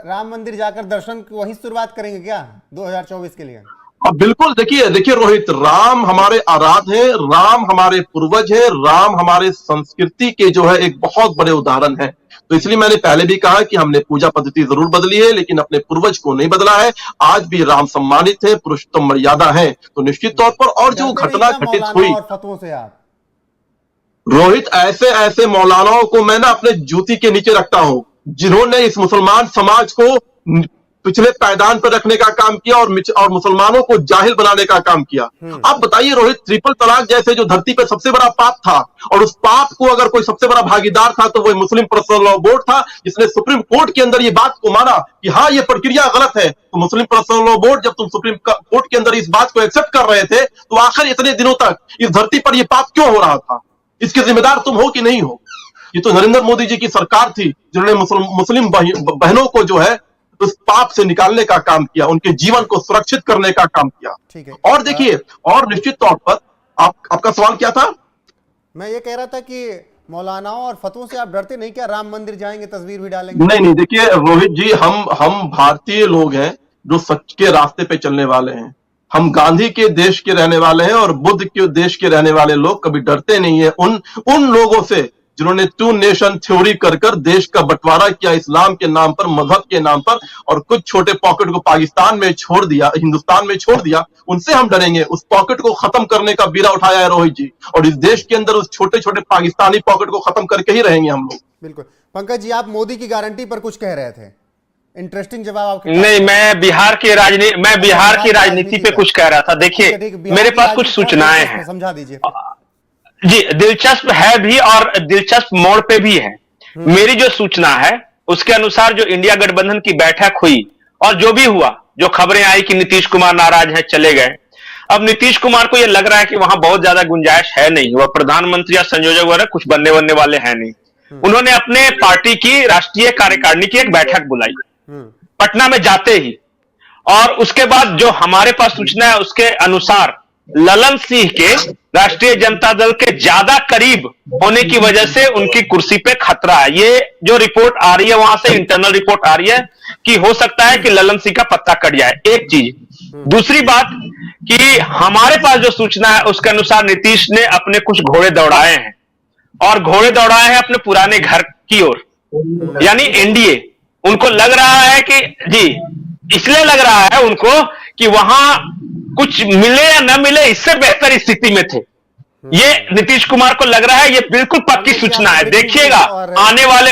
राम मंदिर जाकर दर्शन की वहीं शुरुआत करेंगे क्या 2024 के लिए? अब बिल्कुल, देखिए देखिए रोहित, राम हमारे आराध्य हैं, राम हमारे पूर्वज हैं, राम हमारे संस्कृति के जो है एक बहुत बड़े उदाहरण है। तो इसलिए मैंने पहले भी कहा कि हमने पूजा पद्धति जरूर बदली है, लेकिन अपने पूर्वज को नहीं बदला है। आज भी राम सम्मानित है, पुरुषोत्तम मर्यादा है। तो निश्चित तौर पर, और जो घटना घटित हुई और फतवों से आप रोहित, ऐसे ऐसे मौलानाओं को मैं ना अपने जूती के नीचे रखता हूं, जिन्होंने इस मुसलमान समाज को पिछले पायदान पर रखने का काम किया और मुसलमानों को जाहिल बनाने का काम किया। आप बताइए रोहित, ट्रिपल तलाक जैसे जो धरती पर सबसे बड़ा पाप था, और उस पाप को अगर कोई सबसे बड़ा भागीदार था तो वो मुस्लिम पर्सनल लॉ बोर्ड था, जिसने सुप्रीम कोर्ट के अंदर ये बात को माना कि हाँ ये प्रक्रिया गलत है। तो मुस्लिम पर्सनल लॉ बोर्ड, जब तुम सुप्रीम कोर्ट के अंदर इस बात को एक्सेप्ट कर रहे थे, तो आखिर इतने दिनों तक इस धरती पर यह पाप क्यों हो रहा था? इसके जिम्मेदार तुम हो कि नहीं हो? ये तो नरेंद्र मोदी जी की सरकार थी जिन्होंने मुस्लिम बहनों को जो है उस पाप से निकालने का काम किया, उनके जीवन को सुरक्षित करने का काम किया। ठीक है। और देखिए, और निश्चित तौर पर आपका सवाल क्या था? मैं ये कह रहा था कि मौलानाओं और फतवों से आप डरते नहीं क्या? राम मंदिर जाएंगे, तस्वीर भी डालेंगे? नहीं, देखिए रोहित जी, हम भारतीय लोग हैं जो सच के रास्ते पे चलने वाले हैं। हम गांधी के देश के रहने वाले हैं, और बुद्ध के देश के रहने वाले लोग कभी डरते नहीं है उन लोगों से जिन्होंने टू नेशन थ्योरी कर देश का बंटवारा किया इस्लाम के नाम पर, मजहब के नाम पर, और कुछ छोटे पॉकेट को पाकिस्तान में छोड़ दिया, हिंदुस्तान में छोड़ दिया। उनसे हम डरेंगे? उस पॉकेट को खत्म करने का बीड़ा उठाया है रोहित जी, और इस देश के अंदर उस छोटे छोटे पाकिस्तानी पॉकेट को खत्म करके ही रहेंगे हम लोग। बिल्कुल। पंकज जी, आप मोदी की गारंटी पर कुछ कह रहे थे, इंटरेस्टिंग जवाब आपके। नहीं, मैं बिहार की राजनीति पे कुछ कह रहा था। देखिए, मेरे पास कुछ सूचनाएं हैं, समझा दीजिए जी। दिलचस्प है भी और दिलचस्प मोड़ पे भी है। मेरी जो सूचना है उसके अनुसार जो इंडिया गठबंधन की बैठक हुई और जो भी हुआ, जो खबरें आई कि नीतीश कुमार नाराज हैं, चले गए, अब नीतीश कुमार को यह लग रहा है कि वहां बहुत ज्यादा गुंजाइश है नहीं, वह प्रधानमंत्री या संयोजक वगैरह कुछ बनने वाले हैं नहीं। उन्होंने अपने पार्टी की राष्ट्रीय कार्यकारिणी की एक बैठक बुलाई पटना में जाते ही, और उसके बाद जो हमारे पास सूचना है उसके अनुसार ललन सिंह के राष्ट्रीय जनता दल के ज्यादा करीब होने की वजह से उनकी कुर्सी पे खतरा है। ये जो रिपोर्ट आ रही है वहां से, इंटरनल रिपोर्ट आ रही है कि हो सकता है कि ललन सिंह का पत्ता कट जाए, एक चीज। दूसरी बात कि हमारे पास जो सूचना है उसके अनुसार नीतीश ने अपने कुछ घोड़े दौड़ाए हैं, और घोड़े दौड़ाए हैं अपने पुराने घर की ओर, यानी एनडीए। उनको लग रहा है कि जी, इसलिए लग रहा है उनको कि वहां कुछ मिले या न मिले इससे बेहतर स्थिति में थे। ये नीतीश कुमार को लग रहा है, ये बिल्कुल पक्की सूचना है। देखिएगा आने वाले